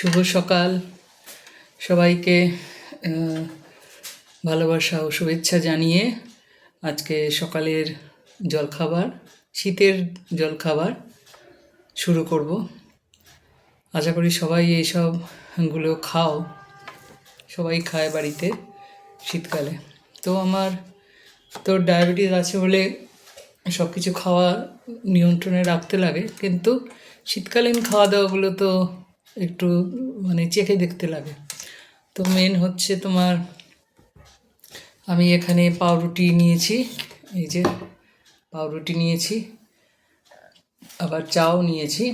শুভ সকাল সবাইকে। ভালোবাসা ও শুভেচ্ছা জানিয়ে আজকে সকালের জলখাবার, শীতের জলখাবার শুরু করব। আশা করি সবাই এইসবগুলো খাও, সবাই খায় বাড়িতে শীতকালে। তো আমার তো ডায়াবেটিস আছে বলে সব কিছু খাওয়া নিয়ন্ত্রণে রাখতে লাগে, কিন্তু শীতকালীন খাওয়া দাওয়াগুলো তো একটু চেখে দেখতে লাগে। তো মেন হচ্ছে তোমার, আমি এখানে পাউরুটি নিয়েছি, এই যে পাউরুটি নিয়েছি, আবার চাও নিয়েছি।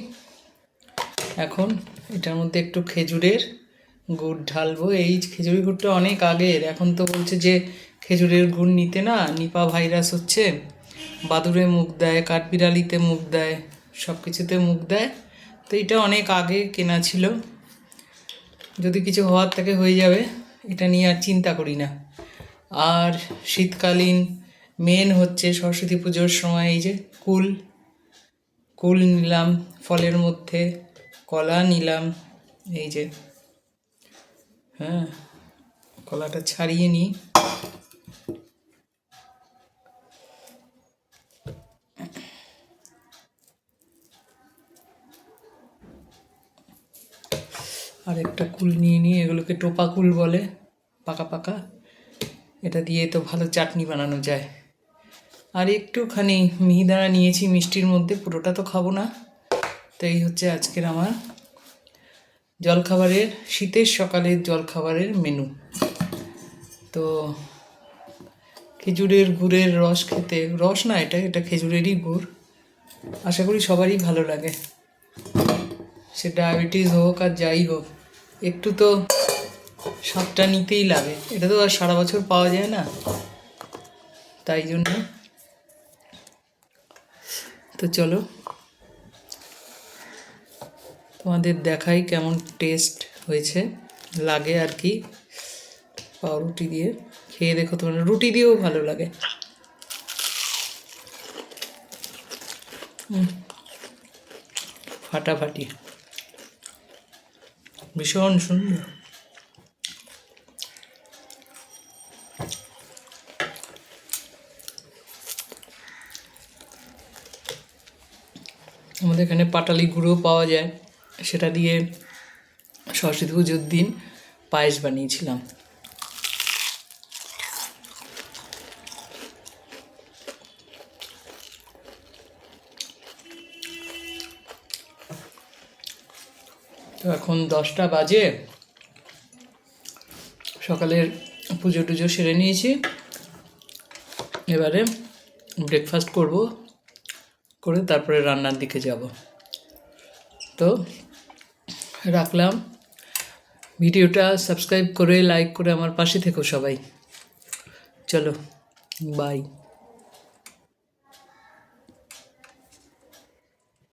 এখন এটার মধ্যে একটু খেজুরের গুড় ঢালবো। এই খেজুরের গুড়টা অনেক আগের, এখন তো বলছে যে খেজুরের গুড় নিতে না, নিপা ভাইরাস হচ্ছে, বাদুড়ে মুখ দেয়, কাঠবিড়ালিতে মুখ দেয়, সব কিছুতে মুখ দেয়। তো এটা অনেক আগে কেনা ছিল, যদি কিছু হওয়ার থেকে হয়ে যাবে, এটা নিয়ে আর চিন্তা করি না। আর শীতকালীন মেন হচ্ছে সরস্বতী পুজোর সময় এই যে কুল নিলাম, ফলের মধ্যে কলা নিলাম, এই যে কলাটা ছাড়িয়ে নিই। আর একটা কুল নিয়ে এগুলোকে টোপা কুল বলে, পাকা পাকা। এটা দিয়ে তো ভালো চাটনি বানানো যায়। আর একটুখানি মিহিদানা নিয়েছি মিষ্টির মধ্যে, পুরোটা তো খাবো না। তো এই হচ্ছে আজকের আমার জলখাবারের, শীতের সকালের জলখাবারের মেনু। তো খেজুরের গুড়ের রস খেতে, রস না, এটা খেজুরেরই গুড়, আশা করি সবারই ভালো লাগে, সে ডায়াবেটিস হোক আর যাই হোক, একটু তো স্বাদটা নিতেই লাগে। এটা তো আর সারা বছর পাওয়া যায় না, তাই জন্য। তো চলো তোমাদের দেখাই কেমন টেস্ট হয়েছে, লাগে আর কি। পাউরুটি দিয়ে খেয়ে দেখো, তোমার রুটি দিয়েও ভালো লাগে। ফাটাফাটি, ভীষণ সুন্দর। আমাদের এখানে পাটালি গুঁড়ো পাওয়া যায়, সেটা দিয়ে সরস্বতী পুজোর দিন পায়েস বানিয়েছিলাম। তো এখন 10টা বাজে, সকালের পুজো টুজো সেরে নিয়েছি, এবারে ব্রেকফাস্ট করে তারপরে রান্নার দিকে যাব। তো রাখলাম, ভিডিওটা সাবস্ক্রাইব করে লাইক করে আমার পাশে থেকো সবাই। চলো, বাই।